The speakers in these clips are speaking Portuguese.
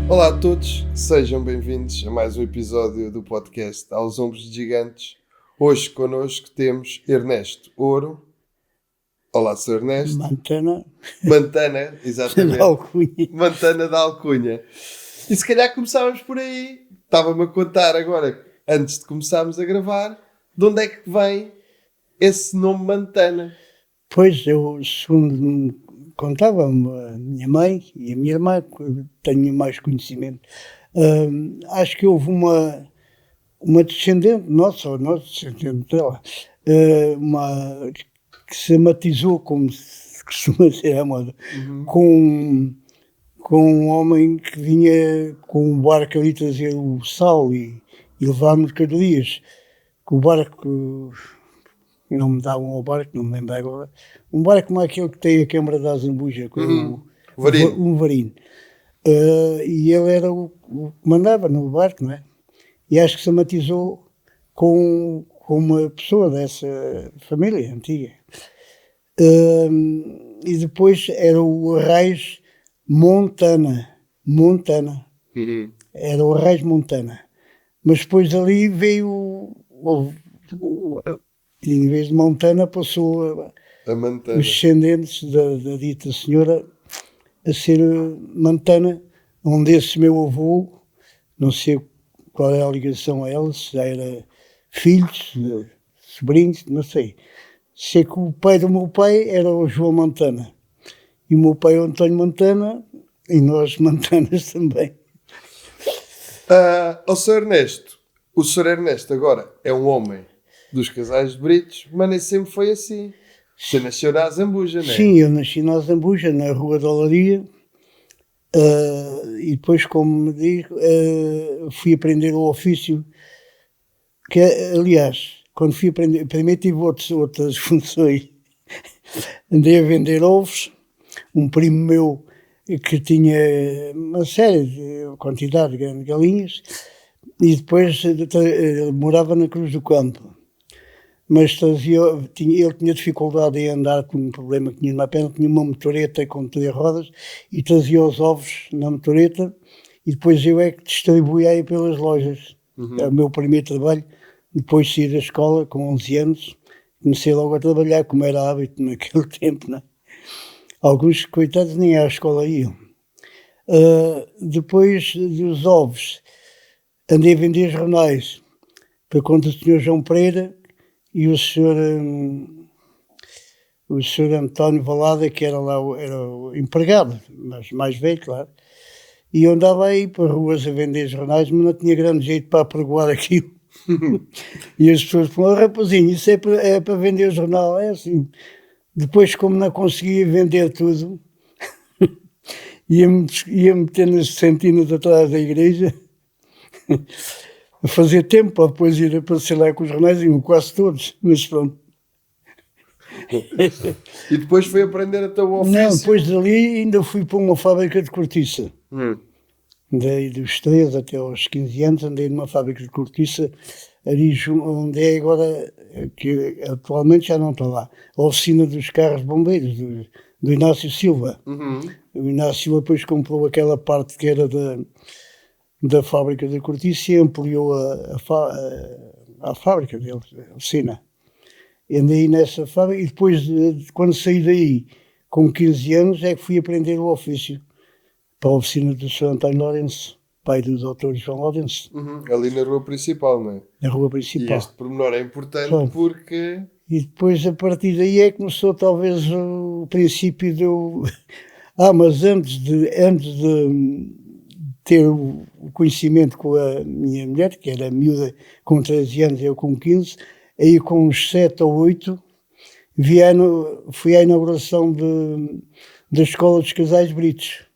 Olá a todos, sejam bem-vindos a mais um episódio do podcast Aos Ombros de Gigantes. Hoje connosco temos Ernesto Ouro. Olá, Sr. Ernesto. Mantana, da exatamente. Alcunha. Mantana da Alcunha. E se calhar começávamos por aí. Estava-me a contar agora, antes de começarmos a gravar, de onde é que vem esse nome Mantana. Pois, eu, segundo me contava-me a minha mãe e a minha irmã, que eu tenho mais conhecimento, acho que houve uma descendente nossa, ou nossa descendente dela, que se matizou, como se costuma ser a moda, com um homem que vinha com um barco ali trazer o sal e levar mercadorias. Com o barco, não me davam ao barco, não me lembro agora, um barco como aquele que tem a Câmara da Azambuja, com um varino. E ele era o que mandava no barco, não é? E acho que se matizou com uma pessoa dessa família antiga. E depois era o Arraiz Montana. Era o Arraiz Montana. Mas depois ali veio, em vez de Montana, passou A Mantana. Os descendentes da dita senhora a ser Mantana, onde esse meu avô, não sei qual era a ligação a ela, se já era filhos, sobrinhos, não sei. Sei que o pai do meu pai era o João Mantana. E o meu pai é o António Mantana, e nós Mantanas também. O Sr. Ernesto agora é um homem dos Casais de Britos, mas nem sempre foi assim. Você nasceu na Azambuja, não é? Sim, eu nasci na Azambuja, na Rua da Olaria, e depois, como me diz, fui aprender o ofício, que aliás, quando fui aprender, primeiro tive outras funções. Andei a vender ovos, um primo meu que tinha uma série de quantidade de grandes galinhas, e depois morava na Cruz do Campo. Mas ele tinha dificuldade em andar com um problema que tinha na perna, tinha uma motoreta com 3 rodas e trazia os ovos na motoreta e depois eu é que distribuía aí pelas lojas. Era o meu primeiro trabalho. Depois de sair da escola, com 11 anos, comecei logo a trabalhar, como era hábito naquele tempo, né? Alguns coitados nem à escola iam. Depois dos ovos, andei a vender jornais para conta do Sr. João Pereira e o Sr. António Valada, que era lá era o empregado, mas mais velho, claro. E eu andava aí para ruas a vender jornais, mas não tinha grande jeito para apregoar aquilo. E as pessoas falaram: rapazinho, isso é para vender o jornal. É assim. Depois, como não conseguia vender tudo, ia meter nas centinas atrás da igreja, a fazer tempo para depois ir aparecer lá com os jornais, iam quase todos, mas pronto. E depois foi aprender até o ofício? Não, depois dali ainda fui para uma fábrica de cortiça. Andei dos 3 até aos 15 anos, andei numa fábrica de cortiça, ali onde é agora, que atualmente já não está lá, a oficina dos carros de bombeiros, do Inácio Silva. O Inácio Silva depois comprou aquela parte que era da fábrica de cortiça e ampliou a fábrica deles, a oficina. Andei nessa fábrica e depois, quando saí daí, com 15 anos, é que fui aprender o ofício para a oficina do Sr. António Lourenço, pai do Dr. João Lourenço. Ali na rua principal, não é? Na rua principal. E este pormenor é importante porque... E depois, a partir daí, é que começou talvez o princípio do... mas antes de ter o conhecimento com a minha mulher, que era miúda com 13 anos, eu com 15, aí com uns 7 ou 8, fui à inauguração da Escola dos Casais Britos.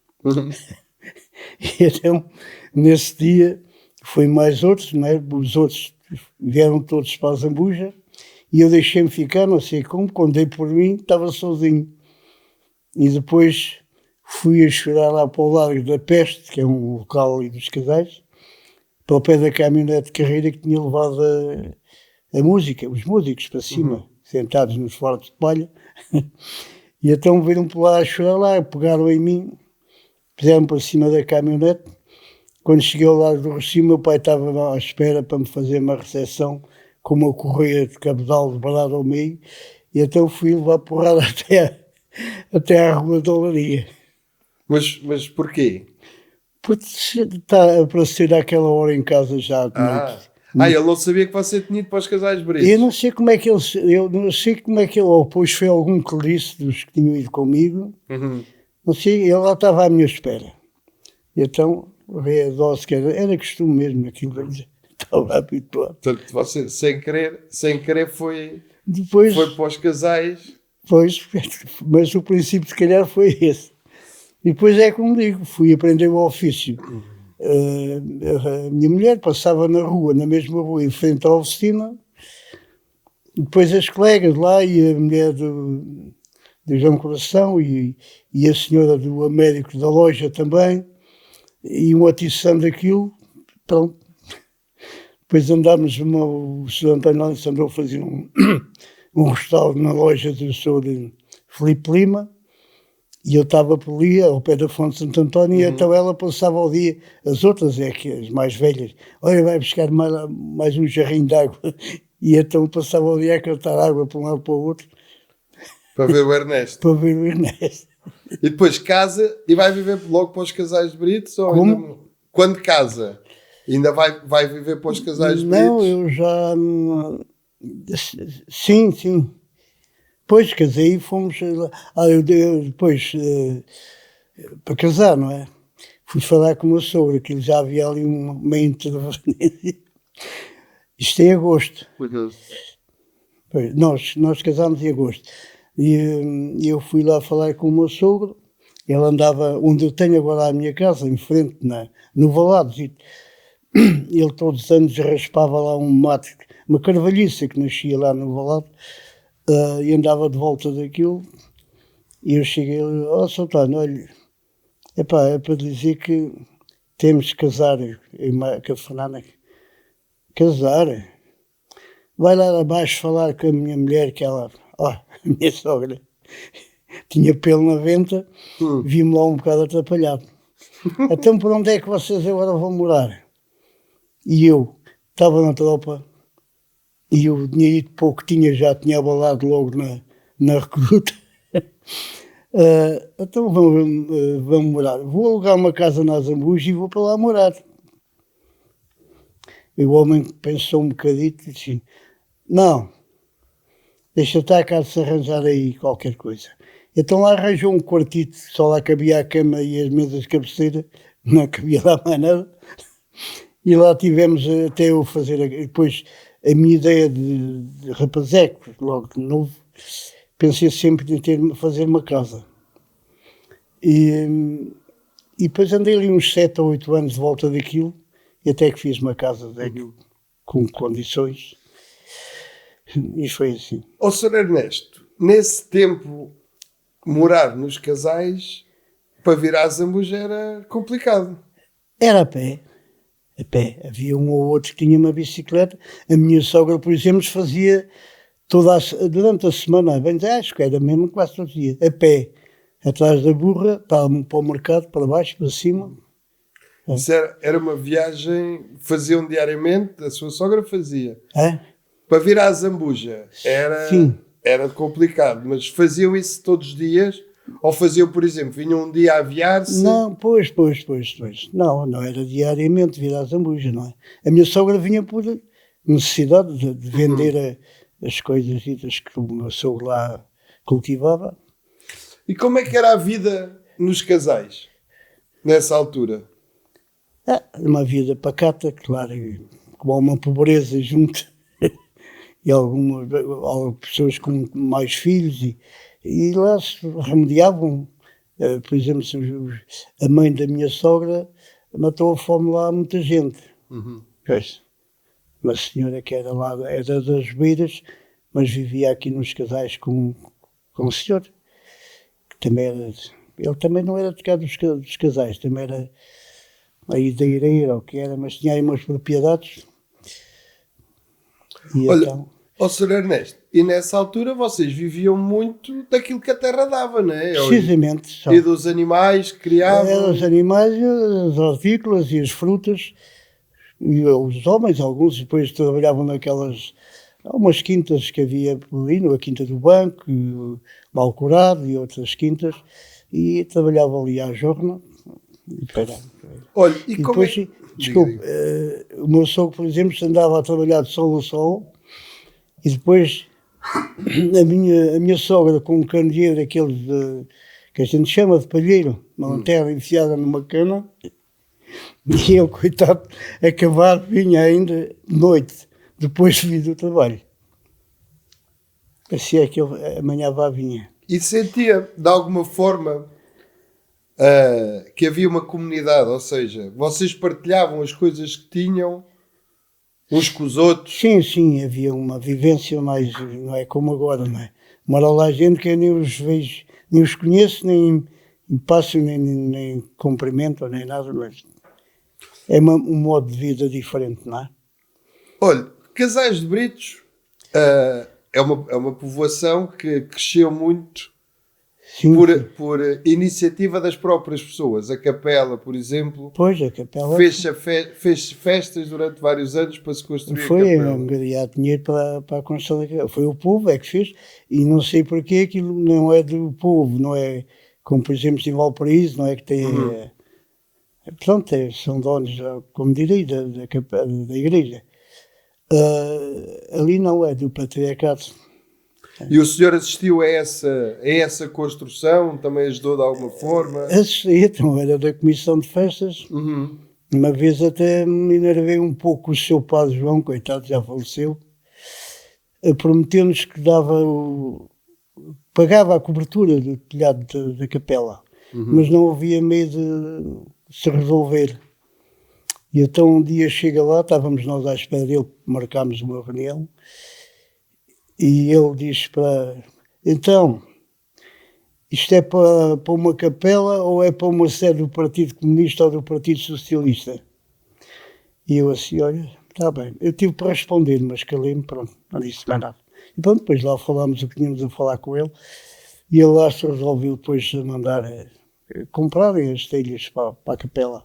E então, nesse dia, foi mais outros, não é? Os outros vieram todos para a Zambuja e eu deixei-me ficar, não sei como, quando dei por mim, estava sozinho. E depois fui a chorar lá para o Largo da Peste, que é um local ali dos casais, para o pé da caminhonete de carreira que tinha levado a música, os músicos para cima, sentados nos fardos de palha. E então viram por lá a chorar lá, pegaram em mim, puseram para cima da caminhonete quando cheguei ao lado do Rocio, meu pai estava lá à espera para me fazer uma recepção com uma correia de cabedal dobrada ao meio, e então fui levar porrada até à Rua da Olaria. Mas porquê? Porque está a aparecer àquela hora em casa já de noite. Ele não sabia que você tinha ido para os Casais Britos. Eu não sei como é que ele, ou depois foi algum que lhe disse dos que tinham ido comigo, não sei, ele lá estava à minha espera. E então, veio a dose que era costume mesmo, aquilo, estava habituado. Portanto, você, sem querer foi Depois, para os Casais. Pois, mas o princípio se calhar foi esse. E depois é como digo, fui aprender o ofício. A minha mulher passava na mesma rua, em frente à oficina. Depois as colegas lá e a mulher do João Coração e a senhora do médico da loja também, iam atiçando aquilo. Pronto. Depois andámos, o Sr. António Alves andou a fazer um restauro na loja do Sr. Filipe Lima, e eu estava por ali, ao pé da Fonte de Santo António, e então ela passava o dia, as outras, que as mais velhas, olha, vai buscar mais um jarrinho de água, e então passava o dia a cantar água para um lado para o outro. Para ver o Ernesto. Para ver o Ernesto. E depois casa e vai viver logo para os Casais de Britos? Ou ainda, quando casa, ainda vai viver para os Casais de Britos? Não, eu já... Sim. Depois casei e fomos lá. Eu depois, para casar, não é? Fui falar com o meu sogro, que já havia ali uma interferência. Isto é em agosto. Pois, nós casámos em agosto. E eu fui lá falar com o meu sogro. Ele andava onde eu tenho agora a minha casa, em frente, no Valados. E ele todos os anos raspava lá um mato, uma carvalhiça que nascia lá no Valado. E andava de volta daquilo, e eu cheguei e Sr. António, olha, é para dizer que temos que casar, com a Fernanda. Casar? Vai lá abaixo falar com a minha mulher, que ela, a minha sogra, tinha pelo na venta, vi-me lá um bocado atrapalhado. Então por onde é que vocês agora vão morar? E eu estava na tropa, e o dinheiro pouco já tinha abalado logo na recruta. Então vamos morar. Vou alugar uma casa na Zambuja e vou para lá morar. E o homem pensou um bocadito e disse, não, deixa estar cá de se arranjar aí qualquer coisa. Então lá arranjou um quartito, só lá cabia a cama e as mesas de cabeceira, não cabia lá mais nada. E lá tivemos até eu fazer, depois... A minha ideia de rapazeco, logo de novo, pensei sempre em fazer uma casa. E depois andei ali uns 7 ou 8 anos de volta daquilo, e até que fiz uma casa com condições. E foi assim. Sr. Ernesto, nesse tempo, morar nos Casais, para vir à Zambuja era complicado. Era a pé. Havia um ou outro que tinha uma bicicleta. A minha sogra, por exemplo, fazia durante a semana, bem, acho que era mesmo quase todos os dias, a pé, atrás da burra, para o mercado, para baixo, para cima. Isso era uma viagem que faziam diariamente, a sua sogra fazia. Para vir à Zambuja era complicado, mas faziam isso todos os dias? Ou faziam, por exemplo, vinham um dia a aviar-se? Não, pois. Não era diariamente vir à Zambuja, não é? A minha sogra vinha por necessidade de vender as coisas que o meu sogro lá cultivava. E como é que era a vida nos Casais, nessa altura? Uma vida pacata, claro, com uma pobreza junto, e algumas pessoas com mais filhos, e lá se remediavam. Por exemplo, a mãe da minha sogra matou a fome lá a muita gente. Pois, uma senhora que era das Beiras, mas vivia aqui nos Casais com o senhor, que também era, ele também não era de cá dos Casais, também era aí da Ireira, ou o que era, mas tinha aí umas propriedades. E olha, então... Ó, Sr. Ernesto, e nessa altura vocês viviam muito daquilo que a terra dava, não é? Precisamente. E dos animais que criavam. Os animais, as hortícolas e as frutas, e os homens, alguns depois trabalhavam naquelas, umas quintas que havia por ali, a Quinta do Banco, e o Malcorado e outras quintas, e trabalhavam ali à jorna. Olha, e depois, desculpe, o meu sogro, por exemplo, andava a trabalhar de sol a sol, e depois a minha sogra com um candeeiro daqueles que a gente chama de palheiro, uma lanterna enfiada numa cana, e ele, coitado, acabado, vinha ainda de noite, depois de vir do trabalho. Parecia que ele amanhã vinha. E sentia, de alguma forma, que havia uma comunidade, ou seja, vocês partilhavam as coisas que tinham uns com os outros? Sim, havia uma vivência mais, não é como agora, não é? Mora lá gente que eu nem os vejo, nem os conheço, nem passo, nem cumprimento, nem nada, mas é um modo de vida diferente, não é? Olha, Casais de Britos é uma povoação que cresceu muito por iniciativa das próprias pessoas. A Capela, por exemplo, pois, a Capela fez festas durante vários anos para se construir a Capela. Foi angariar dinheiro para a construção da Capela. Foi o povo que fez, e não sei porque aquilo não é do povo, não é como, por exemplo, em Valparaíso, não é que tem... Pronto, são donos, como direi, da igreja. Ali não é do patriarcado. E o senhor assistiu a essa construção? Também ajudou de alguma forma? Assisti, então era da comissão de festas. Uma vez até me enervei um pouco o seu padre João, coitado, já faleceu, prometeu-nos que pagava a cobertura do telhado da capela, mas não havia meio de se resolver. E então um dia chega lá, estávamos nós à espera dele, marcámos uma reunião, e ele disse então, isto é para uma capela ou é para uma sede do Partido Comunista ou do Partido Socialista? E eu assim, olha, está bem. Eu tive para responder, mas calei-me, pronto, não disse mais nada. E pronto, depois lá falámos o que tínhamos a falar com ele, e ele lá se resolveu depois a mandar comprarem as telhas para a capela.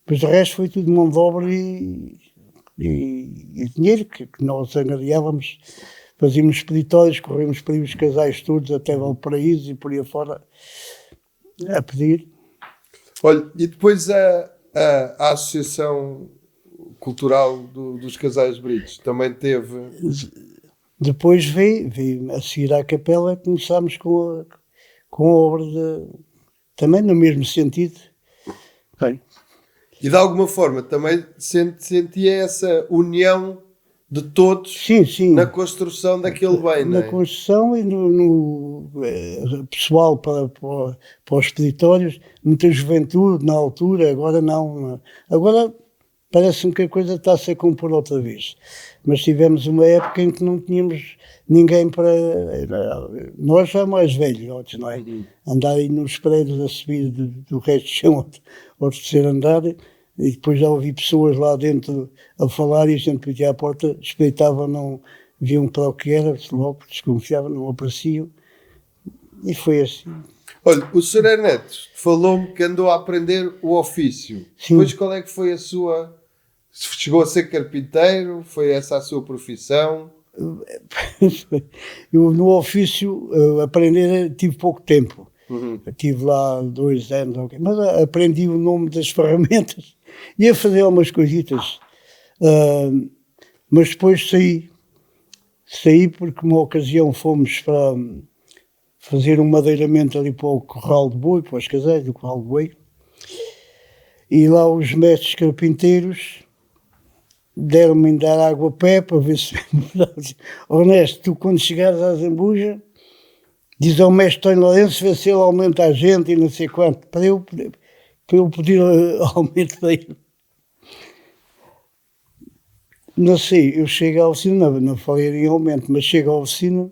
Depois o resto foi tudo mão de obra e dinheiro que nós angariávamos, fazíamos expeditórios, corremos para ir os casais todos até Valparaíso e por aí afora a pedir. Olha, e depois a Associação Cultural dos Casais Britos também teve... Depois veio a seguir à capela, começámos com a obra também no mesmo sentido. Bem, e de alguma forma também sentia essa união de todos sim. Na construção daquele bem, não é? Na construção e no pessoal para os expeditórios, muita juventude na altura, agora não. Agora parece-me que a coisa está-se a compor outra vez. Mas tivemos uma época em que não tínhamos ninguém para... Nós já mais velhos, não é? Andarem nos prédios a subir do resto do chão ao terceiro andar, e depois já ouvi pessoas lá dentro a falar e a gente pedia à porta, espreitavam, não viam para o que era, logo desconfiavam, não apareciam, e foi assim. Olha, o Sr. Ernesto falou-me que andou a aprender o ofício. Sim. Depois qual é que foi a sua... Chegou a ser carpinteiro? Foi essa a sua profissão? Eu no ofício aprender tive pouco tempo. Tive lá 2 anos, mas aprendi o nome das ferramentas, ia fazer algumas coisitas, mas depois saí porque uma ocasião fomos para fazer um madeiramento ali para o Corral de Boi, para os casais do Corral de Boi, e lá os mestres carpinteiros deram-me a dar água a pé para ver se... Ernesto, tu quando chegares à Zambuja, diz ao mestre Tony Lourenço, vê se ele aumenta a gente e não sei quanto, para eu pedir aumento para ele. Não sei, eu chego à oficina, não falei em aumento, mas chego à oficina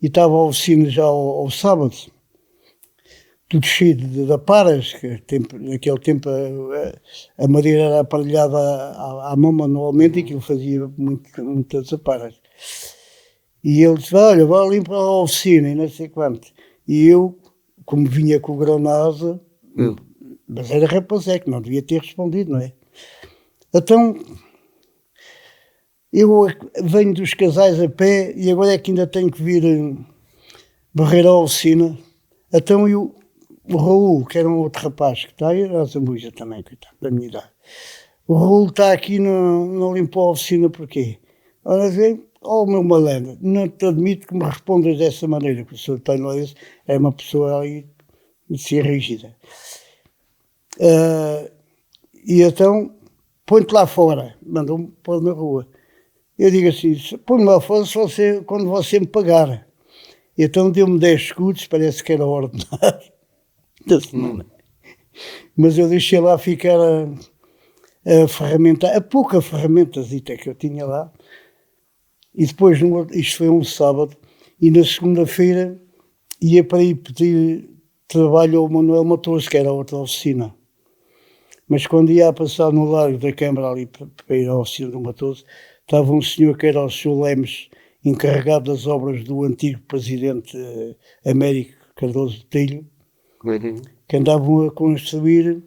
e estava a oficina já ao sábado, tudo cheio de aparas, que naquele tempo a madeira era aparelhada à mão manualmente e aquilo fazia muitas aparas. E ele disse, olha, vai ali para a oficina e não sei quanto. E eu, como vinha com o grão na asa, mas era rapazeco, não devia ter respondido, não é? Então, eu venho dos Casais a pé e agora é que ainda tenho que vir varrer a oficina. Então o Raul, que era um outro rapaz que está aí, era a Zambuja também, coitado, da minha idade. O Raul está aqui, não limpou a oficina porquê? Ora vem, meu malandro, não te admito que me respondas dessa maneira, porque o Sr. António Lourenço é uma pessoa aí de ser rígida. E então, põe-te lá fora, mandou-me pôr na rua. Eu digo assim, põe-me lá fora quando você me pagar. E então deu-me 10 escudos, parece que era ordenado da semana. Mas eu deixei lá ficar a ferramenta, a pouca ferramentazita que eu tinha lá. E depois, isto foi um sábado, e na segunda-feira ia para ir pedir trabalho ao Manuel Matoso, que era a outra oficina. Mas quando ia a passar no largo da Câmara ali para ir à oficina do Matoso, estava um senhor que era o Sr. Lemes, encarregado das obras do antigo presidente Américo Cardoso Botelho, que andavam a construir,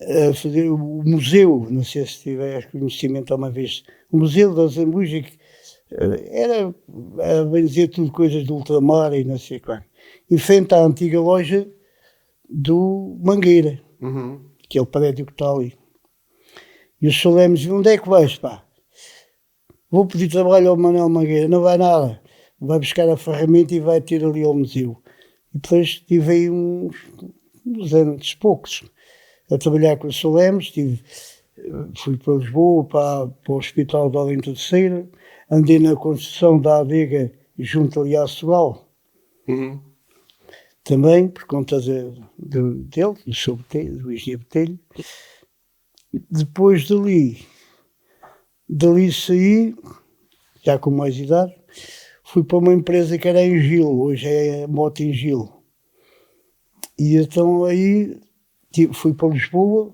a fazer o museu, não sei se tiver conhecimento alguma vez, o Museu da Zambuja, que era, a bem dizer, tudo coisas do ultramar e não sei quanto. Em frente à antiga loja do Mangueira, que é o prédio que está ali. E o Sr. Lemos, onde é que vais, pá? Vou pedir trabalho ao Manuel Mangueira. Não vai nada. Vai buscar a ferramenta e vai ter ali ao museu. E depois estive aí uns anos, poucos, a trabalhar com o Sr. Lemos. Fui para Lisboa, para o Hospital de Além Terceira. Andei na construção da adega junto ali à Sogal. Também, por conta dele, do Sr. Botelho, do engenheiro Botelho. Depois dali saí, já com mais idade, fui para uma empresa que era em Gil, hoje é Moto em Gil. E então aí fui para Lisboa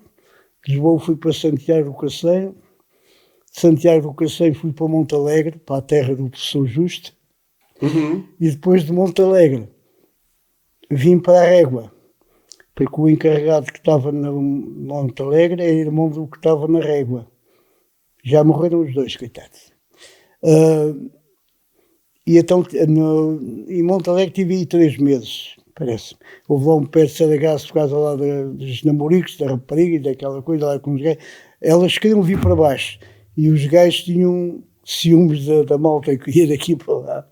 fui para Santiago do Cacém, de Santiago do Cacém fui para Montalegre, para a terra do professor Justo, e depois de Montalegre vim para a Régua, porque o encarregado que estava na Montalegre era irmão do que estava na Régua. Já morreram os dois, coitados. E então, em Montalegre tive aí 3 meses, parece. Houve lá um pé de Saragaço por causa lá dos namoricos, da rapariga e daquela coisa lá com os gajos. Elas queriam vir para baixo. E os gajos tinham ciúmes da malta que ia daqui para lá.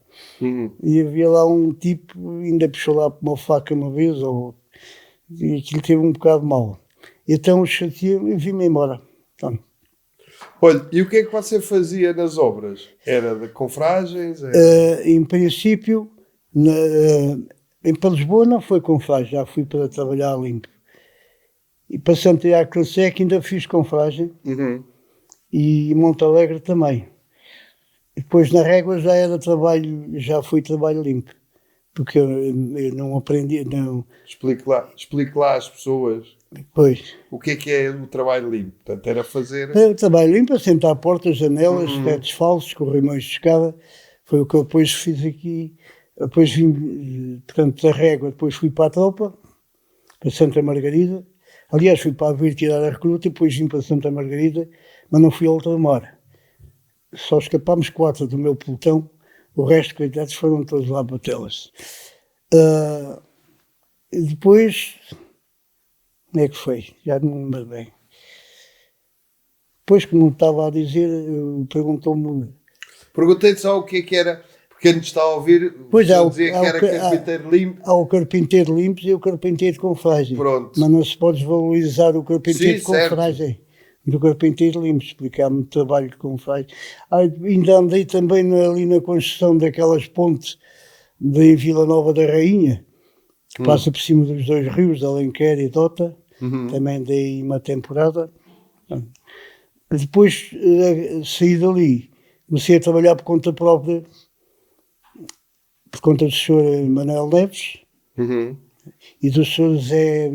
E havia lá um tipo, ainda puxou lá uma faca uma vez, e aquilo teve um bocado mal. Então chateei-me e vim-me embora. Então, olha, e o que é que você fazia nas obras? Era de confragens? Em princípio, para Lisboa não foi confragem, já fui para trabalhar limpo. E para Santiago do Cacém ainda fiz confragem. E em Montalegre também. E depois na Régua já fui trabalho limpo. Porque eu não aprendi, não... Explique lá às pessoas. Pois. O que é o trabalho limpo? Portanto, era fazer... O trabalho limpo, assentar portas, janelas, tetos falsos, corrimões de escada. Foi o que eu depois fiz aqui. Depois vim, portanto, da Régua, depois fui para a tropa, para Santa Margarida. Aliás, fui para vir tirar a recruta e depois vim para Santa Margarida, mas não fui ao ultramar. Só escapámos 4 do meu pelotão, o resto, coitados, foram todos lá para telas. E depois, como é que foi? Já não me lembro bem. Depois, como estava a dizer, perguntou-me... Perguntei-te só o que é que era, porque quem está a ouvir, pois dizia que era carpinteiro limpo. Há o carpinteiro limpo e o carpinteiro com fragem. Pronto. Mas não se pode desvalorizar o carpinteiro com fragem. Do carpinteiro limpo, explicar-me trabalho com fragem. Ainda andei também ali na construção daquelas pontes de Vila Nova da Rainha, que passa por cima dos 2 rios, Alenquer e Dota. Também andei uma temporada. Depois saí dali, comecei a trabalhar por conta própria, por conta do Sr. Manuel Neves e do Sr. Zé...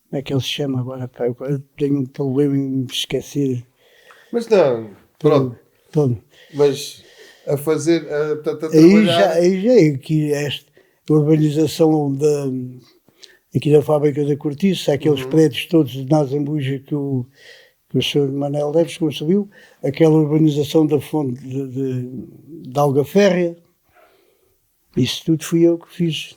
Como é que ele se chama agora? Pá, eu tenho um problema em me esquecer. Mas não, pronto. Pronto. Mas a fazer, portanto, a trabalhar... Aí já é aqui esta urbanização aqui da fábrica da Cortiça, aqueles prédios todos na Zambuja que o Sr. Manuel Neves construiu, aquela urbanização da fonte de Algaférrea, isso tudo fui eu que fiz.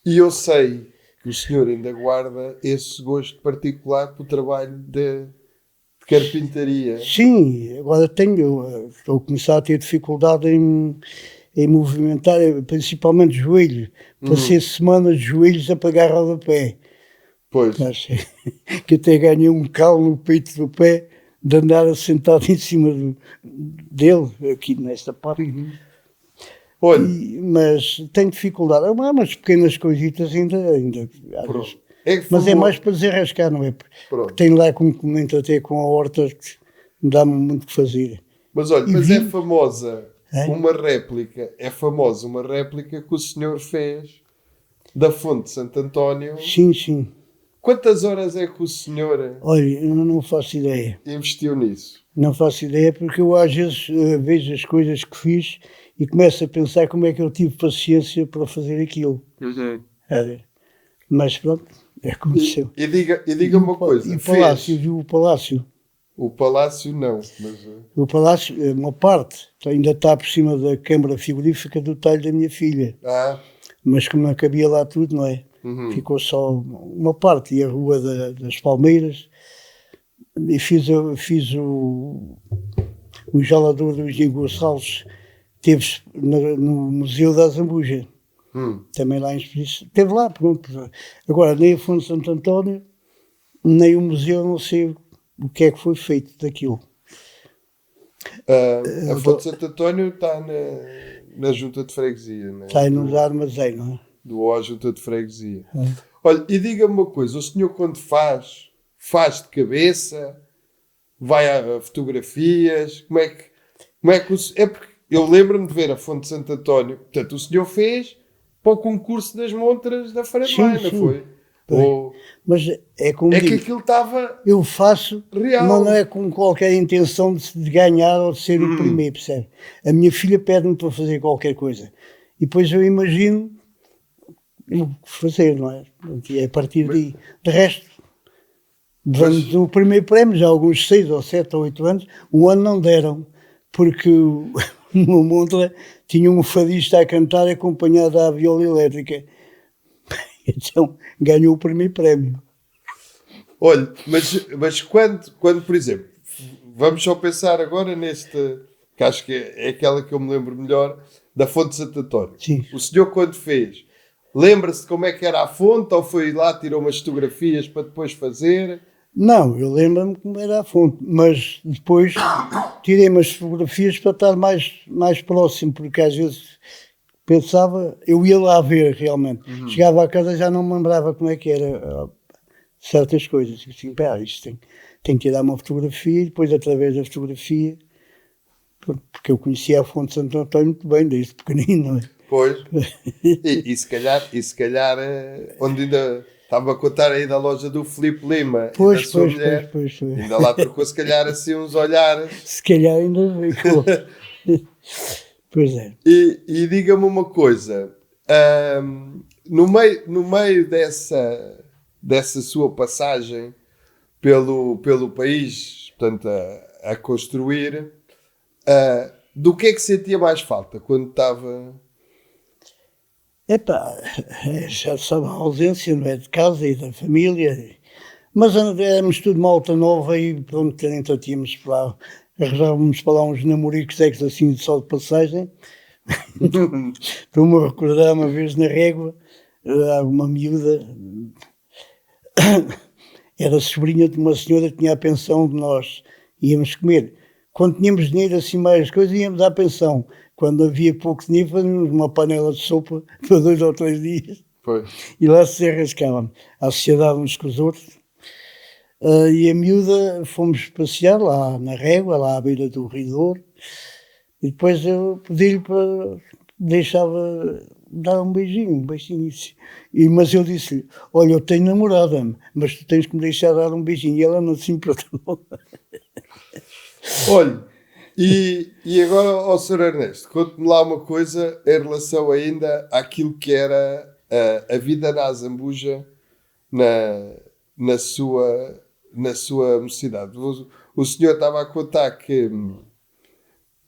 E eu sei que o senhor ainda guarda esse gosto particular pelo trabalho de carpintaria. Sim, agora estou a começar a ter dificuldade em movimentar, principalmente os joelhos. Passei semanas de joelhos a pagar rodapé. Pois. Que até ganhei um calo no peito do pé de andar sentado em cima dele, aqui nesta parte. Olha, mas tenho dificuldade. Há umas pequenas coisitas ainda mas é mais para desenrascar, não é? Porque tenho lá como comento até com a horta, que me dá-me muito o que fazer. Mas olha, é famosa uma réplica, que o senhor fez da Fonte de Santo António. Sim. Quantas horas é que o senhor... Olha, eu não faço ideia. Investiu nisso? Não faço ideia, porque eu às vezes vejo as coisas que fiz e começo a pensar como é que eu tive paciência para fazer aquilo. Mas pronto, aconteceu. E diga uma coisa. E o Palácio, viu o Palácio? O Palácio não. Mas... O Palácio, uma parte, ainda está por cima da câmara frigorífica do talho da minha filha. Mas como não cabia lá tudo, não é? Ficou só uma parte, e a Rua das Palmeiras. E fiz o jalador do Eugênio Gonçalves, teve no Museu da Zambuja. Também lá em exposição. Esteve lá, pronto. Agora, nem a Fonte de Santo António, nem o museu, não sei o que é que foi feito daquilo. A Fonte de Santo António está na Junta de Freguesia, não é? Está aí no armazém, não é? Do Junta de Freguesia. Olha, e diga-me uma coisa, o senhor quando faz de cabeça, vai a fotografias, como é que é porque eu lembro-me de ver a Fonte de Santo António, portanto o senhor fez para o concurso das montras da Feira de Maio, não foi? Mas é como que aquilo estava... Eu faço, real. Mas não é com qualquer intenção de ganhar ou de ser o primeiro, percebe? A minha filha pede-me para fazer qualquer coisa. E depois eu imagino o que fazer, não é? E é a partir daí. De resto, no primeiro prémio, já há alguns 6 ou 7 ou 8 anos, um ano não deram, porque o montra tinha um fadista a cantar acompanhado à viola elétrica. Então ganhou o primeiro prémio. Olha, mas quando, por exemplo, vamos só pensar agora neste, que acho que é aquela que eu me lembro melhor, da Fonte de Santo António. Sim. O senhor quando fez, lembra-se de como é que era a fonte, ou foi lá, tirou umas fotografias para depois fazer? Não, eu lembro-me como era a fonte, mas depois tirei umas fotografias para estar mais próximo, porque às vezes pensava, eu ia lá ver realmente. Chegava à casa já não me lembrava como é que era certas coisas. Assim, isto tem que tirar uma fotografia e depois através da fotografia, porque eu conhecia a Fonte de Santo António muito bem, desde pequenino, não é? Pois. E se calhar onde ainda... Estava a contar aí da loja do Filipe Lima e da sua mulher. Pois. Ainda lá trocou se calhar assim uns olhares. Se calhar ainda ficou. Pois é. E diga-me uma coisa. No meio dessa sua passagem pelo país, portanto, a construir, do que é que sentia mais falta quando estava... Já sabe a ausência, não é? De casa e da família, mas éramos tudo malta nova e pronto, então tínhamos para lá, arranjávamos para lá uns namoricos assim só de passagem. Estou-me a recordar uma vez na Régua, uma miúda, era sobrinha de uma senhora que tinha a pensão de nós, íamos comer. Quando tínhamos dinheiro assim mais coisas, íamos à pensão. Quando havia pouco dinheiro, fazíamos uma panela de sopa para 2 ou 3 dias. Pois. E lá se arrascávamos. À sociedade uns com os outros. E a miúda fomos passear lá na Régua, lá à beira do Rio Douro. E depois eu pedi-lhe para... deixava dar um beijinho. Mas eu disse-lhe, olha, eu tenho namorada, mas tu tens que me deixar dar um beijinho. E ela não se importou. Olha, E agora, Sr. Ernesto, conte-me lá uma coisa em relação ainda àquilo que era a vida na Azambuja na sua mocidade. O senhor estava a contar que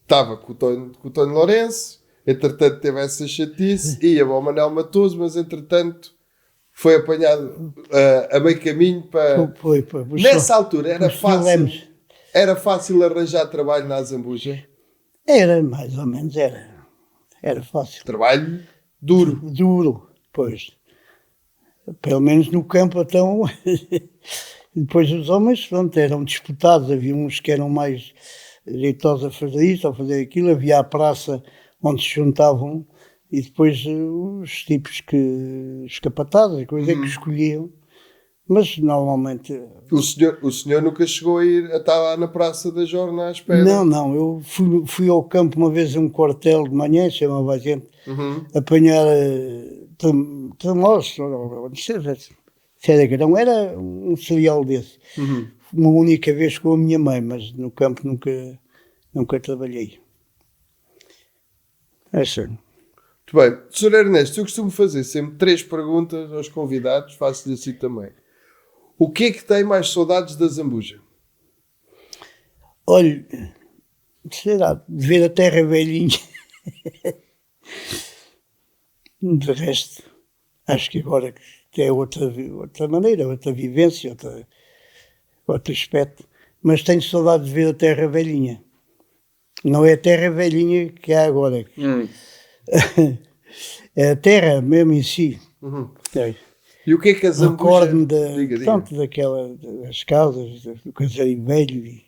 estava com o Tonho Lourenço, entretanto teve essa chatice, ia para o Manuel Matoso, mas entretanto foi apanhado a meio caminho para... Foi. Nessa altura era fácil arranjar trabalho na Azambuja? Era, mais ou menos, era fácil. Trabalho duro. Duro, pois. Pelo menos no campo, então. Depois os homens, pronto, eram disputados. Havia uns que eram mais jeitosos a fazer isso, a fazer aquilo. Havia a praça onde se juntavam e depois os tipos os capatazes, coisas que escolhiam. Mas normalmente... O senhor nunca chegou a estar lá na Praça da Jorna à espera? Não, eu fui ao campo uma vez a um quartel de manhã, chamava a gente, apanhar tremosos, era um cereal desse. Uma única vez com a minha mãe, mas no campo nunca trabalhei. É sério. Muito bem. Sr. Ernesto, eu costumo fazer sempre 3 perguntas aos convidados, faço-lhe assim também. O que é que tem mais saudades da Zambuja? Olha, será de ver a terra velhinha. De resto, acho que agora é outra maneira, outra vivência, outro aspecto. Mas tenho saudade de ver a terra velhinha. Não é a terra velhinha que há agora. É a terra mesmo em si. E o que é que a Zambuja... Recordo-me das casas, do casarinho velho.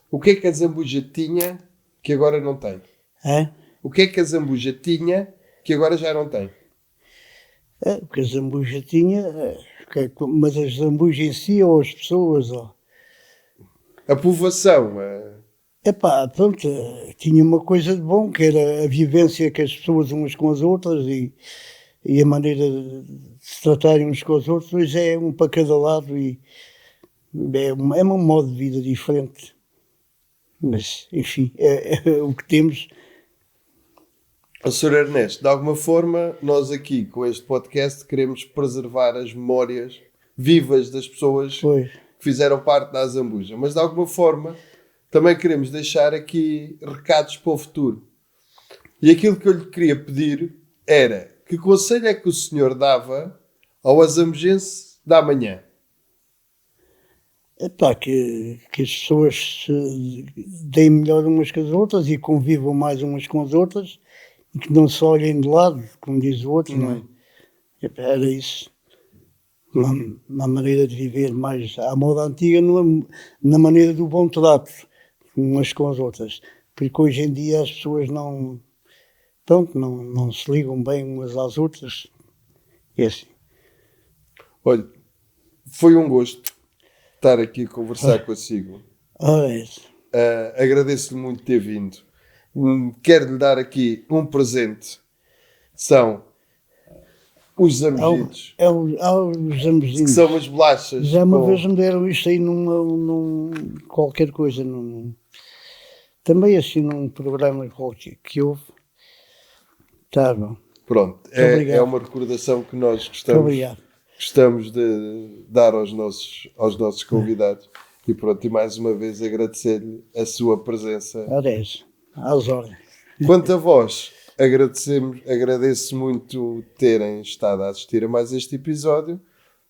O que é que a Zambuja tinha que agora não tem? O que é que a Zambuja tinha que agora já não tem? O que a Zambuja tinha, mas a Zambuja em si ou as pessoas? A povoação? Pronto, tinha uma coisa de bom, que era a vivência que as pessoas umas com as outras e a maneira de se tratarem uns com os outros. Hoje é um para cada lado e é um modo de vida diferente. Mas, enfim, é o que temos. Sr. Ernesto, de alguma forma, nós aqui, com este podcast, queremos preservar as memórias vivas das pessoas que fizeram parte da Azambuja. Mas, de alguma forma, também queremos deixar aqui recados para o futuro. E aquilo que eu lhe queria pedir era: que conselho é que o senhor dava ao azambujense da manhã? Que as pessoas se deem melhor umas com as outras e convivam mais umas com as outras e que não se olhem de lado, como diz o outro, não é? Era isso. Uma maneira de viver mais à moda antiga, na maneira do bom trato umas com as outras. Porque hoje em dia as pessoas não se ligam bem umas às outras. É assim. Olha, foi um gosto estar aqui a conversar consigo. Agradeço-lhe muito ter vindo. Quero-lhe dar aqui um presente. São os zambujitos. Os zambujitos. Que são umas bolachas. Já uma vez me deram isto aí qualquer coisa. Também assim num programa qualquer que houve. Está bom. Pronto, é uma recordação que nós gostamos de dar aos nossos convidados. E pronto, e mais uma vez agradecer-lhe a sua presença. Às ordens. Quanto a vós, agradeço muito terem estado a assistir a mais este episódio.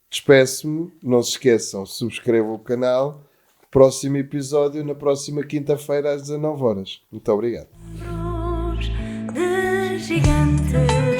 Despeço-me, não se esqueçam, subscrevam o canal. Próximo episódio na próxima quinta-feira às 19 horas. Muito obrigado. Gigante.